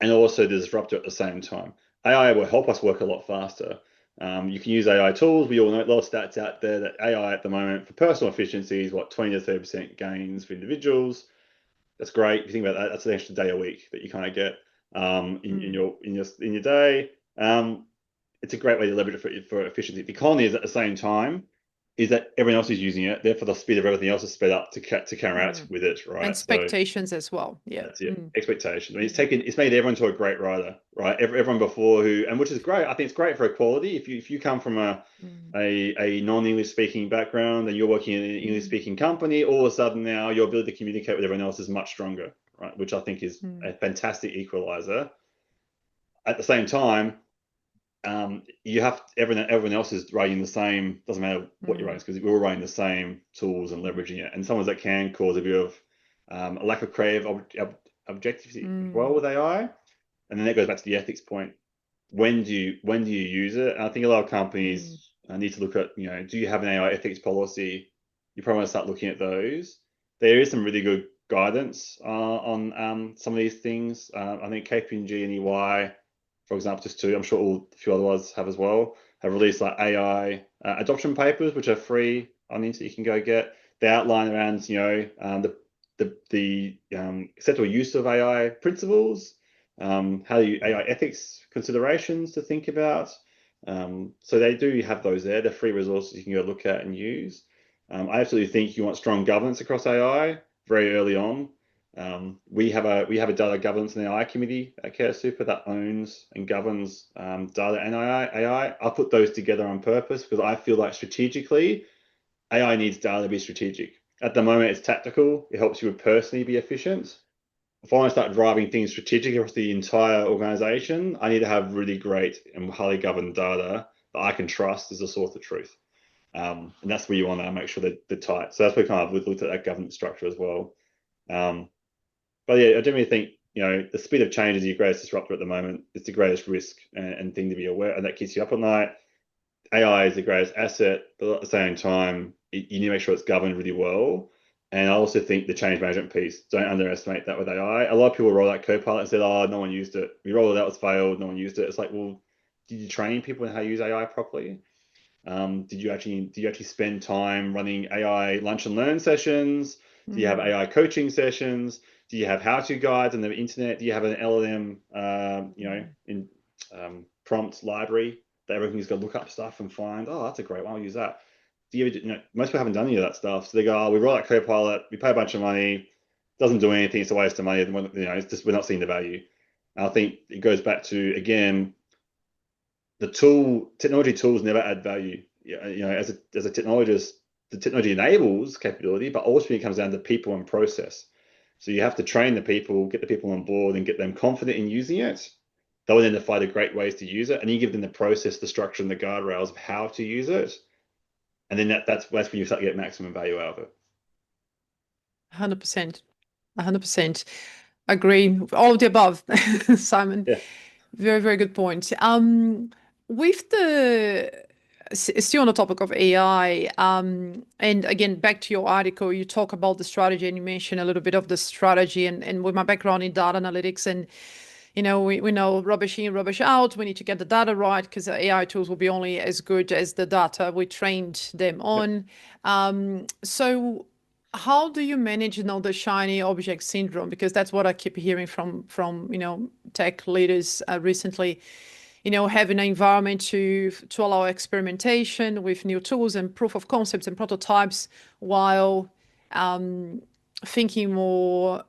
and also the disruptor at the same time. AI will help us work a lot faster. You can use AI tools. We all know a lot of stats out there that AI at the moment for personal efficiency is what 20 to 30% gains for individuals. That's great. If you think about that, that's an extra day a week that you kind of get in your day. It's a great way to leverage it for efficiency. The con is at the same time is that everyone else is using it. Therefore, the speed of everything else is sped up to counteract with it, right? Expectations as well. Yeah. That's it. Expectations. I mean, it's made everyone to a great writer, right? Everyone before which is great. I think it's great for equality. If you come from a non-English speaking background and you're working in an English speaking company, all of a sudden now your ability to communicate with everyone else is much stronger, right? Which I think is a fantastic equalizer. At the same time, you have everyone else is writing the same. Doesn't matter what you're writing, because we're all writing the same tools and leveraging it. And sometimes that can cause a bit of a lack of creative objectivity as well with AI. And then that goes back to the ethics point. When do you use it? And I think a lot of companies need to look at, do you have an AI ethics policy? You probably want to start looking at those. There is some really good guidance on some of these things. I think KPMG and EY, for example, just two, I'm sure a few other ones have as well, have released like AI adoption papers, which are free on the internet. You can go get. They outline around, the acceptable use of AI principles, AI ethics considerations to think about. So they do have those there. They're free resources you can go look at and use. I absolutely think you want strong governance across AI very early on. We have a data governance and AI committee at CareSuper that owns and governs data and AI. I put those together on purpose because I feel like strategically, AI needs data to be strategic. At the moment, it's tactical. It helps you personally be efficient. If I want to start driving things strategic across the entire organization, I need to have really great and highly governed data that I can trust as a source of truth. And that's where you want to make sure that they're tight. So that's where kind of we've looked at that governance structure as well. But yeah, I generally think, the speed of change is your greatest disruptor at the moment. It's the greatest risk and thing to be aware, and that keeps you up at night. AI is the greatest asset, but at the same time, you need to make sure it's governed really well. And I also think the change management piece, don't underestimate that with AI. A lot of people roll out Copilot and said, oh, no one used it. We rolled it out, it's failed, no one used it. It's like, well, did you train people in how to use AI properly? Did you actually spend time running AI lunch and learn sessions? Do you have AI coaching sessions? Do you have how-to guides on the internet? Do you have an LLM, prompt library that everything's got to look up stuff and find? Oh, that's a great one. I'll use that. Most people haven't done any of that stuff. So they go, oh, we roll out Copilot, we pay a bunch of money, doesn't do anything, it's a waste of money. It's just we're not seeing the value. And I think it goes back to, again, technology tools never add value. As a technologist, the technology enables capability, but ultimately it comes down to people and process. So you have to train the people, get the people on board, and get them confident in using it. They'll identify the great ways to use it, and you give them the process, the structure, and the guardrails of how to use it. And then that's when you start to get maximum value out of it. 100%. 100%. Agree. All of the above, Simon. Yeah. Very, very good point. Still on the topic of AI, and again, back to your article, you talk about the strategy and you mentioned a little bit of the strategy and with my background in data analytics and, we know rubbish in, rubbish out. We need to get the data right because the AI tools will be only as good as the data we trained them on. So how do you manage, the shiny object syndrome? Because that's what I keep hearing from tech leaders recently. Having an environment to allow experimentation with new tools and proof of concepts and prototypes while thinking more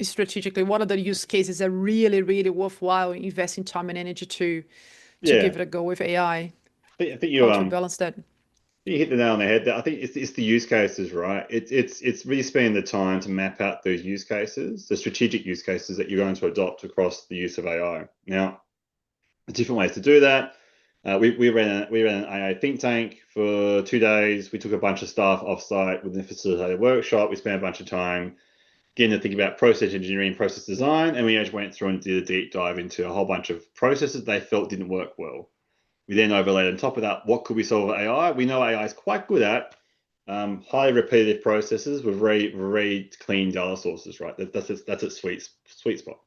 strategically. What are the use cases that are really, really worthwhile investing time and energy to give it a go with AI? I think how to balance that? You hit the nail on the head. I think it's the use cases, right? It's really spending the time to map out those use cases, the strategic use cases that you're going to adopt across the use of AI. Now, different ways to do that. We ran an AI think tank for 2 days. We took a bunch of staff offsite within a facilitated workshop. We spent a bunch of time getting to think about process engineering, process design, and we actually went through and did a deep dive into a whole bunch of processes they felt didn't work well. We then overlaid on top of that, what could we solve with AI? We know AI is quite good at highly repetitive processes with very clean data sources, right? That's its sweet spot.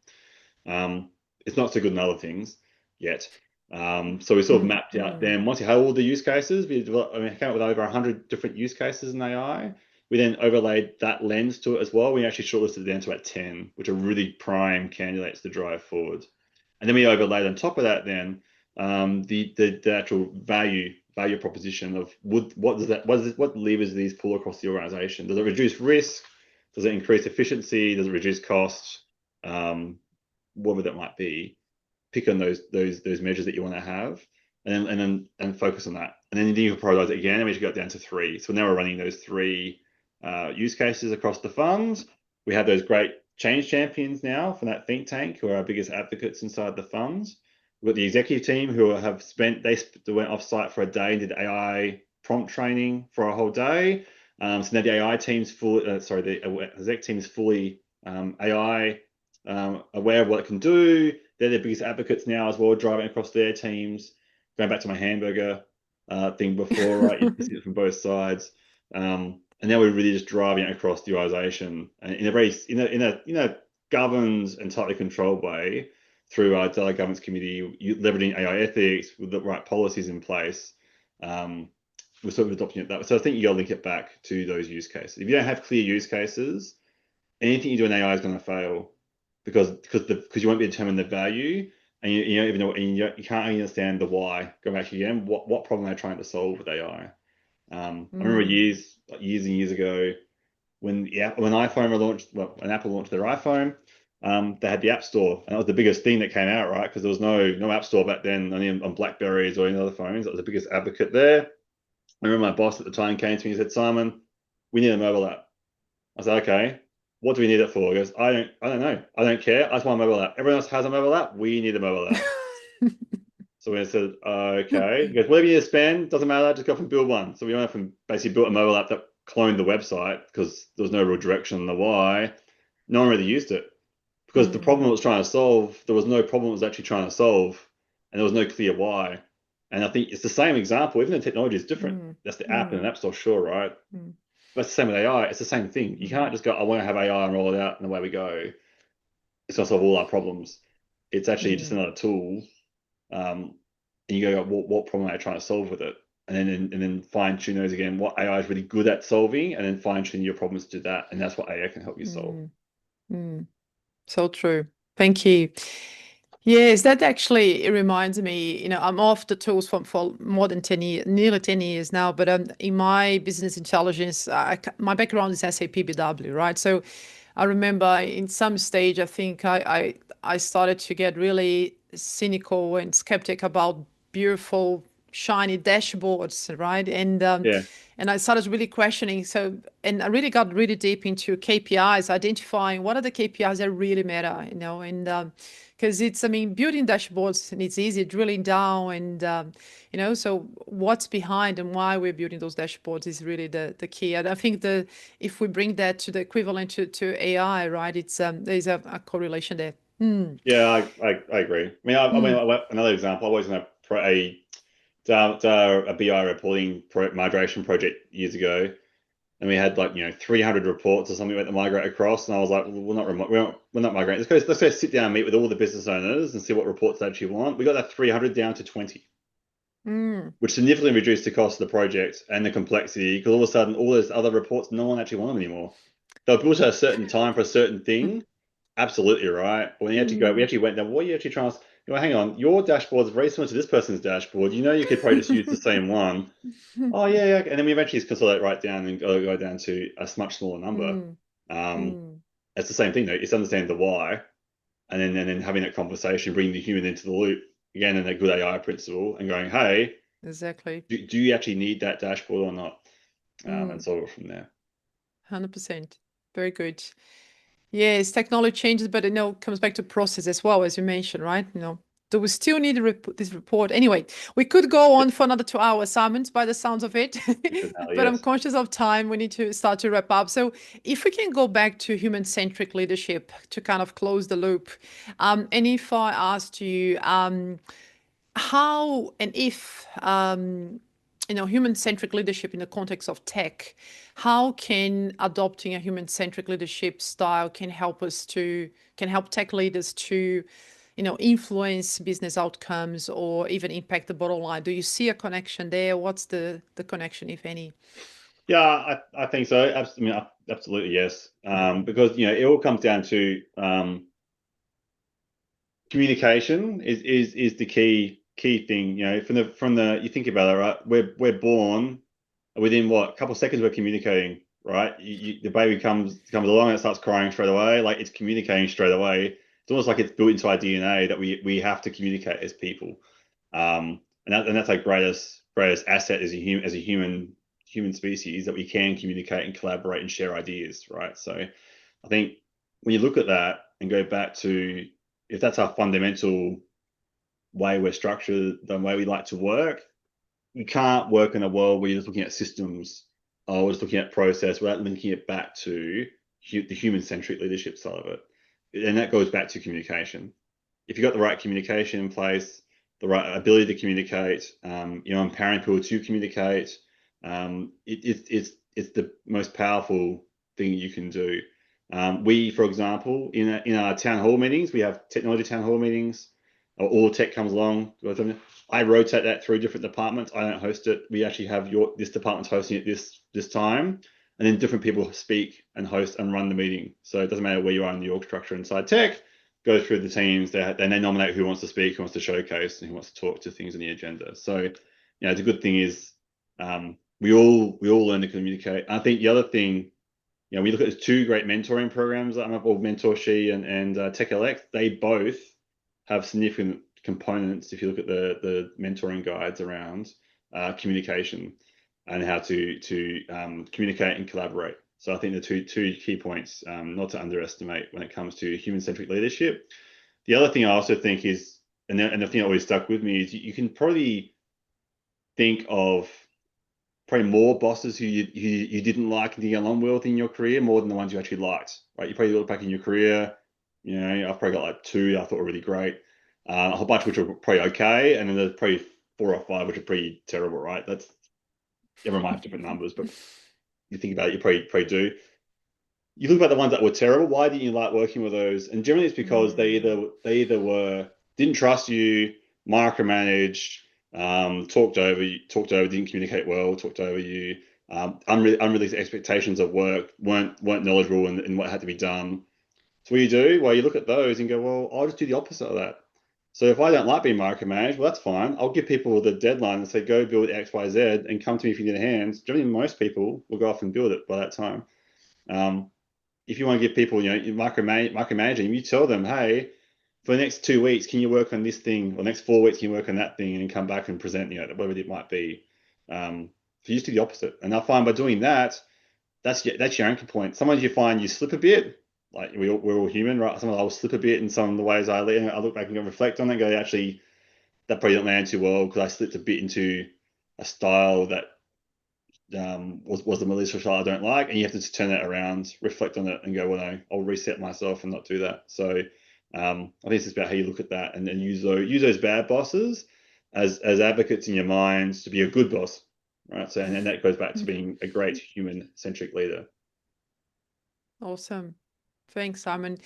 It's not so good in other things yet. So we sort of mapped out then, once you had all the use cases, we came up with over 100 different use cases in AI. We then overlaid that lens to it as well. We actually shortlisted it down to about 10, which are really prime candidates to drive forward. And then we overlaid on top of that then the actual value proposition of what levers these pull across the organization. Does it reduce risk? Does it increase efficiency? Does it reduce costs? Whatever that might be. Pick on those measures that you want to have, and then focus on that. And then you can prioritize it again, and we just got down to 3. So now we're running those 3 use cases across the funds. We have those great change champions now from that think tank who are our biggest advocates inside the funds. We've got the executive team who have they went off site for a day and did AI prompt training for a whole day. So now the AI team's the exec team is fully AI aware of what it can do. They're the biggest advocates now as well, driving across their teams. Going back to my hamburger thing before, right? You see it from both sides. And now we're really just driving it across the organization in a governed and tightly controlled way through our data governance committee, leveraging AI ethics with the right policies in place. We're sort of adopting it that way. So I think you got to link it back to those use cases. If you don't have clear use cases, anything you do in AI is going to fail because you won't be determining the value, and you don't even know, and you can't understand the why. Go back again. What problem are they trying to solve with AI? I remember years and years ago when iPhone were launched, when Apple launched their iPhone, they had the App Store, and that was the biggest thing that came out, right? Because there was no App Store back then, only on Blackberries or any other phones. That was the biggest advocate there. I remember my boss at the time came to me and said, "Simon, we need a mobile app." I said, "Okay, what do we need it for?" He goes, "I don't know. I don't care. I just want a mobile app. Everyone else has a mobile app. We need a mobile app." So we said, "Okay." He goes, "Whatever you need to spend, doesn't matter. Just go from build one." So we went from basically built a mobile app that cloned the website because there was no real direction on the why. No one really used it because the problem it was trying to solve, there was no problem it was actually trying to solve, and there was no clear why. And I think it's the same example, even though technology is different. That's the app in an app store, sure, right? But it's the same with AI. It's the same thing. You can't just go, "I want to have AI and roll it out," and away we go. It's going to solve all our problems. It's actually just another tool. And you go, what problem are you trying to solve with it? And then fine tune those again. What AI is really good at solving, and then fine tune your problems to that. And that's what AI can help you solve. So true. Thank you. Yes, that actually reminds me, I'm off the tools for more than 10 years, nearly 10 years now, but in my business intelligence, my background is SAP BW, right? So I remember in some stage, I think I started to get really cynical and skeptic about beautiful, shiny dashboards, right? And I started really questioning. And I really got really deep into KPIs, identifying what are the KPIs that really matter, and because building dashboards and it's easy, drilling down and, so what's behind and why we're building those dashboards is really the key. And I think if we bring that to the equivalent to AI, right, it's there's a correlation there. Yeah, I agree. I mean, another example, I was in a BI reporting migration project years ago, and we had 300 reports or something we had to migrate across, and I was like, well, we're not migrating. Let's go sit down and meet with all the business owners and see what reports they actually want. We got that 300 down to 20, which significantly reduced the cost of the project and the complexity, because all of a sudden all those other reports, no one actually wanted them anymore. They were built at a certain time for a certain thing. Absolutely right. When you actually we actually went down, what are you actually trying to, hang on, your dashboard is very similar to this person's dashboard. You could probably just use the same one. Oh, yeah. And then we eventually consolidate right down and go down to a much smaller number. It's the same thing, though. It's understanding the why, and then having that conversation, bringing the human into the loop, again, in a good AI principle, and going, hey, exactly. Do you actually need that dashboard or not? And solve it from there. 100%. Very good. Yes, technology changes, but it comes back to process as well, as you mentioned, right? Do we still need this report? Anyway, we could go on for another 2 hours, Simon, by the sounds of it. But I'm conscious of time. We need to start to wrap up. So if we can go back to human-centric leadership to kind of close the loop, and if I asked you, how and if human-centric leadership in the context of tech, how can adopting a human-centric leadership style can help tech leaders to influence business outcomes or even impact the bottom line? Do you see a connection there? What's the connection, if any? Yeah, I think so. Absolutely, yes. Because it all comes down to communication is the key thing. From the you think about it, right? We're born within a couple of seconds we're communicating, right? The baby comes along and it starts crying straight away. Like, it's communicating straight away. It's almost like it's built into our DNA that we have to communicate as people. And that's our greatest asset as a human species, that we can communicate and collaborate and share ideas, right? So I think when you look at that and go back to, if that's our fundamental way we're structured, the way we like to work, you can't work in a world where you're just looking at systems or just looking at process without linking it back to the human-centric leadership side of it. And that goes back to communication. If you've got the right communication in place, the right ability to communicate, empowering people to communicate, it's the most powerful thing you can do. We, for example, in our town hall meetings, we have technology town hall meetings. All tech comes along. I rotate that through different departments. I don't host it. We actually have this department's hosting it this time, and then different people speak and host and run the meeting. So it doesn't matter where you are in the org structure inside tech. Go through the teams. Then they nominate who wants to speak, who wants to showcase, and who wants to talk to things in the agenda. So, the good thing is we all learn to communicate. I think the other thing, we look at those two great mentoring programs that I'm up, or MentorShe and TechLX. They both have significant components, if you look at the mentoring guides around communication and how to communicate and collaborate. So I think the two key points not to underestimate when it comes to human-centric leadership. The other thing I also think is, and the thing that always stuck with me, is you can probably think of more bosses who you didn't like and didn't get along with in your career, more than the ones you actually liked, right? You probably look back in your career, I've probably got like 2 I thought were really great, a whole bunch which were probably okay, and then there's probably 4 or 5 which are pretty terrible, right? Everyone might have different numbers, but you think about it, you probably do. You look at the ones that were terrible. Why didn't you like working with those? And generally, it's because they either didn't trust you, micromanaged, talked over, didn't communicate well, talked over you, unrealistic expectations of work, weren't knowledgeable in what had to be done. So what you do? Well, you look at those and go, well, I'll just do the opposite of that. So if I don't like being micromanaged, well, that's fine. I'll give people the deadline and say, go build X, Y, Z, and come to me if you need a hand. Generally, most people will go off and build it by that time. If you want to give people, micromanaging, you tell them, hey, for the next 2 weeks, can you work on this thing? Or next 4 weeks, can you work on that thing, and come back and present, whatever it might be. So you just do the opposite. And I find by doing that, that's your anchor point. Sometimes you find you slip a bit. Like, we're all human, right? Sometimes I'll slip a bit in some of the ways I look back and go reflect on it and go, actually, that probably didn't land too well because I slipped a bit into a style that was the malicious style I don't like, and you have to turn that around, reflect on it, and go, well, no, I'll reset myself and not do that. So I think it's just about how you look at that, and then use those bad bosses as advocates in your mind to be a good boss, right? So, and then that goes back to being a great human-centric leader. Awesome. Thanks, Simon.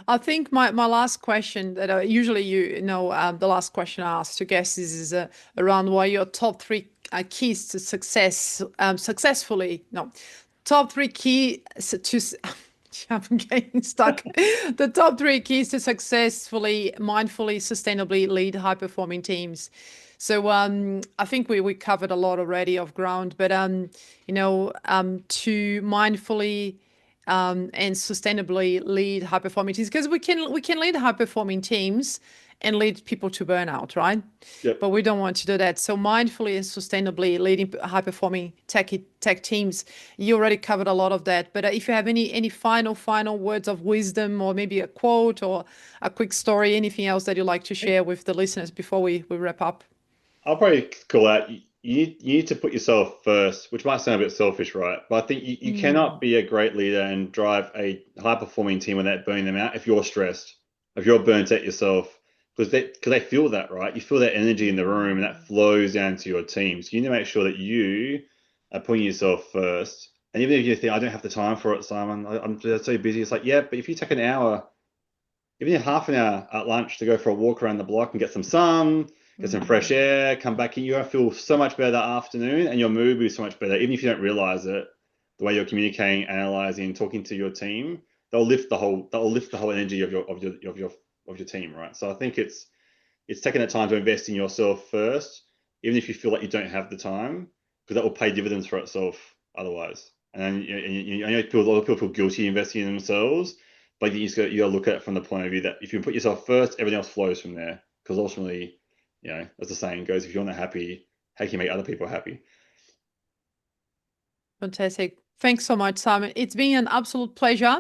I think my last question that usually, the last question I ask to guests is around what your top 3 keys to success, top 3 keys to, I'm getting stuck. The top 3 keys to successfully, mindfully, sustainably lead high-performing teams. So I think we covered a lot already of ground, but to mindfully and sustainably lead high-performing teams, because we can lead high-performing teams and lead people to burnout, right? Yep. But we don't want to do that. So mindfully and sustainably leading high-performing tech teams, you already covered a lot of that. But if you have any final words of wisdom, or maybe a quote or a quick story, anything else that you'd like to share with the listeners before we wrap up? I'll probably call out, you need to put yourself first, which might sound a bit selfish, right? But I think you cannot be a great leader and drive a high-performing team without burning them out if you're stressed, if you're burnt out yourself. because they feel that, right? You feel that energy in the room, and that flows down to your team. So you need to make sure that you are putting yourself first. And even if you think, I don't have the time for it, Simon, I'm just so busy. It's like, yeah, but if you take an hour, even half an hour at lunch to go for a walk around the block and get some sun, get some fresh air, come back in, you're going to feel so much better that afternoon, and your mood will be so much better. Even if you don't realize it, the way you're communicating, analyzing, talking to your team, they'll lift the whole energy of your team, right? So I think it's taking the time to invest in yourself first, even if you feel like you don't have the time, because that will pay dividends for itself otherwise. And I know a lot of people feel guilty investing in themselves, but you got to look at it from the point of view that if you put yourself first, everything else flows from there. Because ultimately, as the saying goes, if you're not happy, how can you make other people happy? Fantastic. Thanks so much, Simon. It's been an absolute pleasure.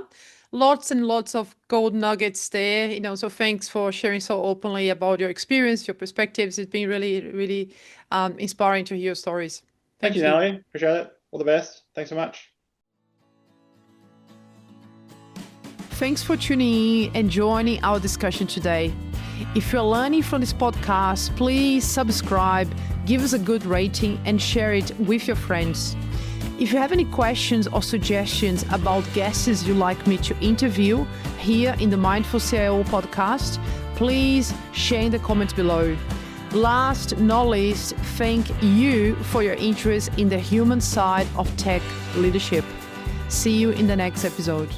Lots and lots of gold nuggets there, so thanks for sharing so openly about your experience, your perspectives. It's been really, really inspiring to hear your stories. Thank you, Nathalie. Appreciate it. All the best. Thanks so much. Thanks for tuning in and joining our discussion today. If you're learning from this podcast, please subscribe, give us a good rating, and share it with your friends. If you have any questions or suggestions about guests you'd like me to interview here in the Mindful CIO podcast, please share in the comments below. Last but not least, thank you for your interest in the human side of tech leadership. See you in the next episode.